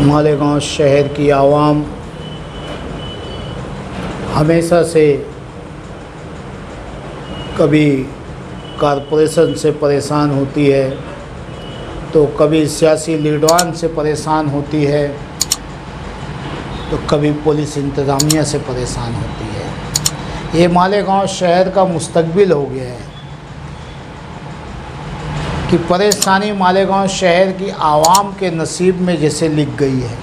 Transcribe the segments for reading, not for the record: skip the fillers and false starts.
मालेगांव शहर की आवाम हमेशा से कभी कॉरपोरेशन से परेशान होती है तो कभी सियासी लीडरान से परेशान होती है तो कभी पुलिस इंतज़ामिया से परेशान होती है। ये मालेगांव शहर का मुस्तकबिल हो गया है कि परेशानी मालेगांव शहर की आवाम के नसीब में जैसे लिख गई है।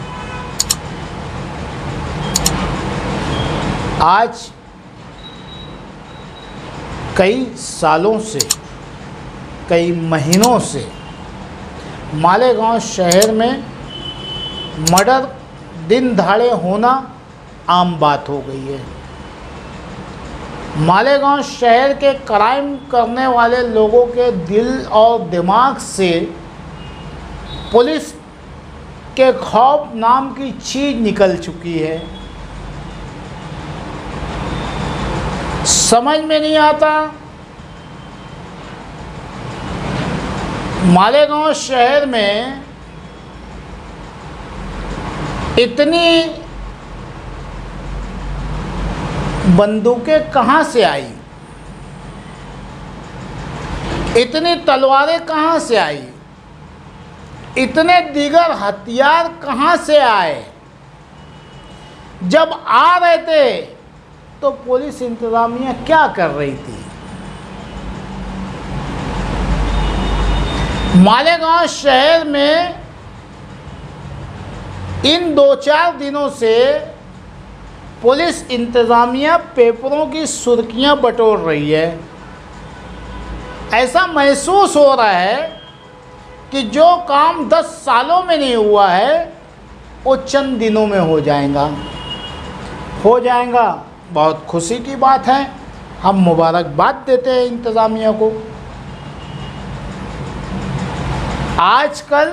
आज कई सालों से, कई महीनों से मालेगांव शहर में मर्डर दिन दहाड़े होना आम बात हो गई है। मालेगांव शहर के क्राइम करने वाले लोगों के दिल और दिमाग से पुलिस के खौफ नाम की चीज़ निकल चुकी है। समझ में नहीं आता मालेगांव शहर में इतनी बंदूकें कहाँ से आई, इतनी तलवारें कहाँ से आई, इतने दीगर हथियार कहाँ से आए। जब आ रहे थे तो पुलिस इंतज़ामिया क्या कर रही थी। मालेगांव शहर में इन 2-4 दिनों से पुलिस इंतज़ामिया पेपरों की सुर्खियां बटोर रही है। ऐसा महसूस हो रहा है कि जो काम 10 सालों में नहीं हुआ है वो चंद दिनों में हो जाएगा। बहुत खुशी की बात है, हम मुबारकबाद देते हैं इंतज़ामिया को। आजकल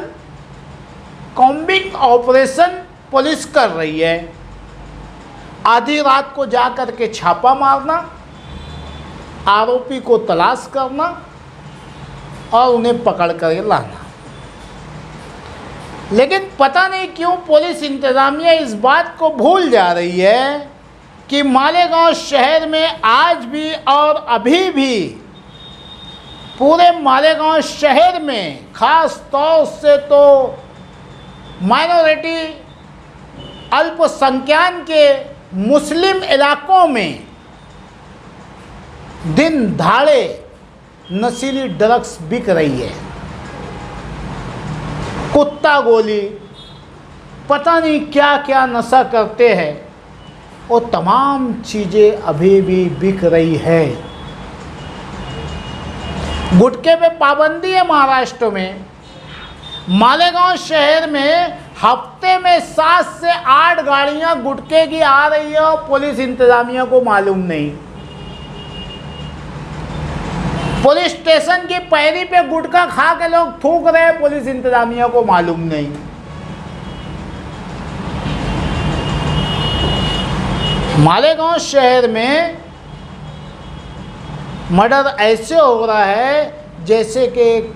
कॉम्बिंग ऑपरेशन पुलिस कर रही है। आधी रात को जा कर के छापा मारना, आरोपी को तलाश करना और उन्हें पकड़ कर लाना। लेकिन पता नहीं क्यों पुलिस इंतज़ामिया इस बात को भूल जा रही है कि मालेगांव शहर में आज भी और अभी भी पूरे मालेगांव शहर में ख़ास तौर से तो माइनॉरिटी अल्पसंख्यक के मुस्लिम इलाकों में दिन दहाड़े नशीली ड्रग्स बिक रही है। कुत्ता गोली, पता नहीं क्या क्या नशा करते हैं, वो तमाम चीज़ें अभी भी बिक रही है। गुटखे पे पाबंदी है महाराष्ट्र में। मालेगांव शहर में हफ्ते में 7 से 8 गाड़ियां गुटखे की आ रही है और पुलिस इंतज़ामिया को मालूम नहीं। पुलिस स्टेशन की पैरी पे गुटखा खा के लोग थूक रहे हैं, पुलिस इंतज़ामिया को मालूम नहीं। मालेगांव शहर में मर्डर ऐसे हो रहा है जैसे कि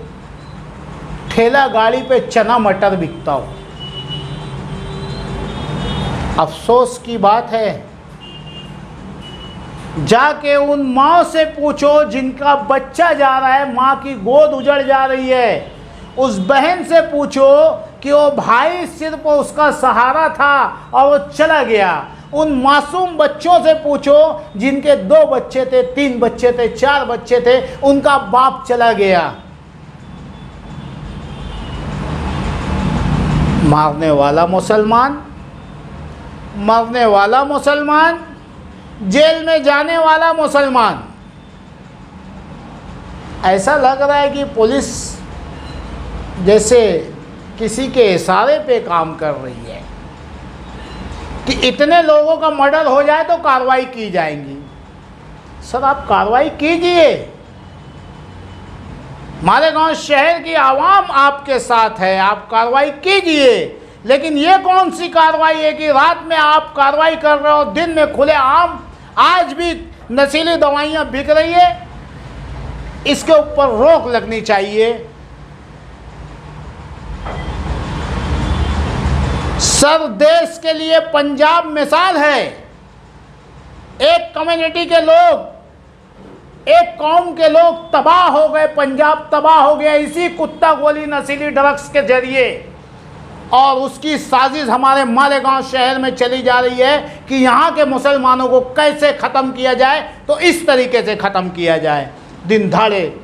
ठेला गाड़ी पे चना मटर बिकता हो। अफसोस की बात है, जाके उन माँ से पूछो जिनका बच्चा जा रहा है, माँ की गोद उजड़ जा रही है। उस बहन से पूछो कि वो भाई सिर्फ उसका सहारा था और वो चला गया। उन मासूम बच्चों से पूछो जिनके 2 बच्चे थे, 3 बच्चे थे, 4 बच्चे थे, उनका बाप चला गया। मारने वाला मुसलमान, मरने वाला मुसलमान, जेल में जाने वाला मुसलमान। ऐसा लग रहा है कि पुलिस जैसे किसी के इशारे पे काम कर रही है कि इतने लोगों का मर्डर हो जाए तो कार्रवाई की जाएगी। सर, आप कार्रवाई कीजिए। मालेगांव शहर की आवाम आपके साथ है, आप कार्रवाई कीजिए। लेकिन ये कौन सी कार्रवाई है कि रात में आप कार्रवाई कर रहे हो, दिन में खुलेआम आज भी नशीली दवाइयाँ बिक रही है। इसके ऊपर रोक लगनी चाहिए। सर देश के लिए पंजाब मिसाल है। एक कम्युनिटी के लोग, एक कौम के लोग तबाह हो गए, पंजाब तबाह हो गया इसी कुत्ता गोली नशीली ड्रग्स के जरिए। और उसकी साजिश हमारे मालेगांव शहर में चली जा रही है कि यहाँ के मुसलमानों को कैसे ख़त्म किया जाए, तो इस तरीके से ख़त्म किया जाए। दिन दहाड़े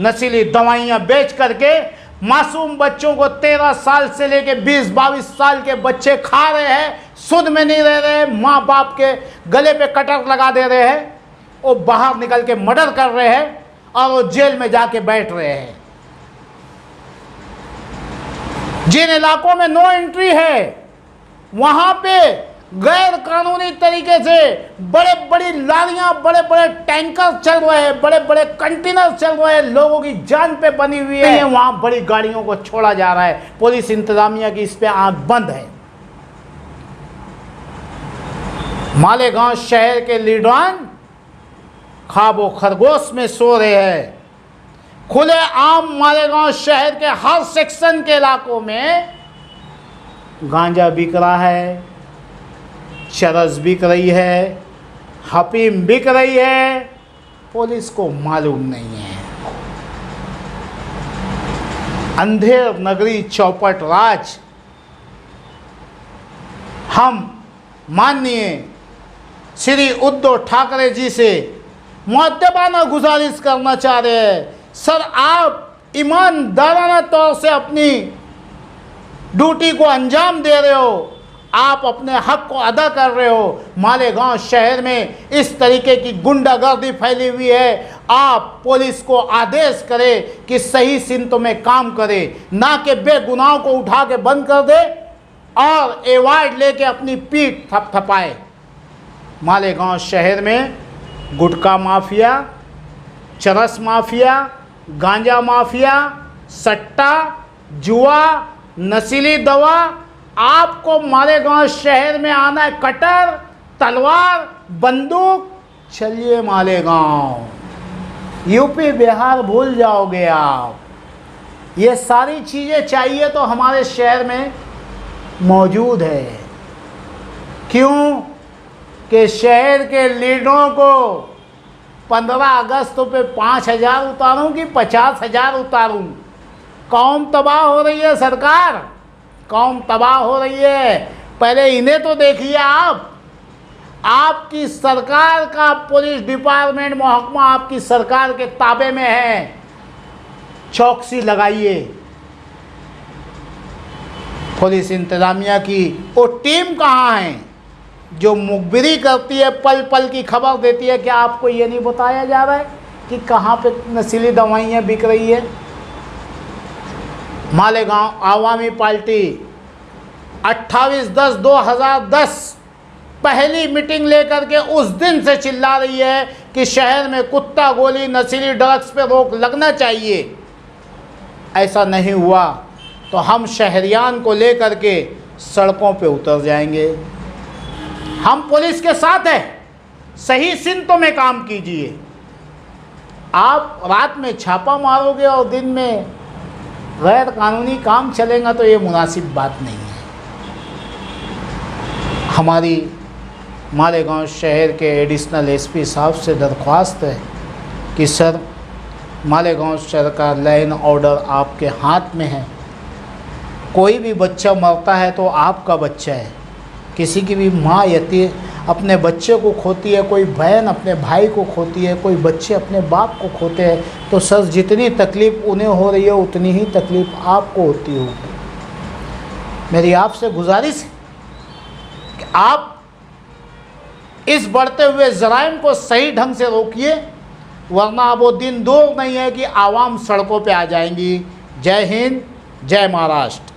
नशीली दवाइयाँ बेच करके मासूम बच्चों को 13 साल से लेके 20-22 साल के बच्चे खा रहे हैं, सुध में नहीं रह रहे, माँ बाप के गले पे कटर लगा दे रहे हैं, वो बाहर निकल के मर्डर कर रहे हैं और वो जेल में जाके बैठ रहे हैं। जिन इलाकों में नो एंट्री है वहां पे गैर कानूनी तरीके से बड़े बड़ी लारियां, बड़े बड़े टैंकर चल रहे हैं, बड़े बड़े कंटेनर चल रहे हैं, लोगों की जान पे बनी हुई है, वहां बड़ी गाड़ियों को छोड़ा जा रहा है। पुलिस इंतजामिया की इस पे आंख बंद है। मालेगांव शहर के लीडरान ख्वाबो खरगोश में सो रहे हैं। खुले आम मालेगांव शहर के हर सेक्शन के इलाकों में गांजा बिक रहा है, चरस बिक रही है, हफीम बिक रही है, पुलिस को मालूम नहीं है। अंधेर नगरी चौपट राज। हम माननीय श्री उद्धव ठाकरे जी से मुअद्दबाना गुजारिश करना चाह रहे हैं, सर आप ईमानदाराना तौर से अपनी ड्यूटी को अंजाम दे रहे हो, आप अपने हक को अदा कर रहे हो। मालेगांव शहर में इस तरीके की गुंडागर्दी फैली हुई है, आप पुलिस को आदेश करें कि सही सिमतों में काम करे, ना कि बेगुनाहों को उठा के बंद कर दे और एवार्ड लेके अपनी पीठ थपथपाए। मालेगांव शहर में गुटखा माफिया, चरस माफिया, गांजा माफिया, सट्टा, जुआ, नशीली दवा, आपको मालेगांव शहर में आना है कटर, तलवार, बंदूक, चलिए मालेगांव। यूपी बिहार भूल जाओगे आप। ये सारी चीज़ें चाहिए तो हमारे शहर में मौजूद है। क्यों कि शहर के लीडरों को 15 अगस्त पे 5,000 उतारूं कि 50,000 उतारूं? कौम तबाह हो रही है सरकार, कौम तबाह हो रही है। पहले इन्हें तो देखिए आप। आपकी सरकार का पुलिस डिपार्टमेंट महकमा आपकी सरकार के ताबे में है, चौकसी लगाइए। पुलिस इंतजामिया की वो टीम कहाँ है जो मुखबिरी करती है, पल पल की खबर देती है? क्या आपको ये नहीं बताया जा रहा है कि कहाँ पे नशीली दवाइयाँ बिक रही है? मालेगांव आवामी पार्टी 28/10/2010 पहली मीटिंग लेकर के उस दिन से चिल्ला रही है कि शहर में कुत्ता गोली नशीली ड्रग्स पे रोक लगना चाहिए। ऐसा नहीं हुआ तो हम शहरियान को लेकर के सड़कों पे उतर जाएंगे। हम पुलिस के साथ हैं, सही सिमतों में काम कीजिए। आप रात में छापा मारोगे और दिन में गैर कानूनी काम चलेगा तो ये मुनासिब बात नहीं है। हमारी मालेगांव शहर के एडिशनल एसपी साहब से दरख्वास्त है कि सर मालेगांव शहर का लाइन ऑर्डर आपके हाथ में है। कोई भी बच्चा मरता है तो आपका बच्चा है। किसी की भी माँ यतीम अपने बच्चे को खोती है, कोई बहन अपने भाई को खोती है, कोई बच्चे अपने बाप को खोते हैं, तो सर जितनी तकलीफ़ उन्हें हो रही है उतनी ही तकलीफ़ आपको होती होगी। मेरी आपसे गुजारिश है कि आप इस बढ़ते हुए जराइम को सही ढंग से रोकिए, वरना वो दिन दूर नहीं है कि आवाम सड़कों पे आ जाएंगी। जय हिंद, जय महाराष्ट्र।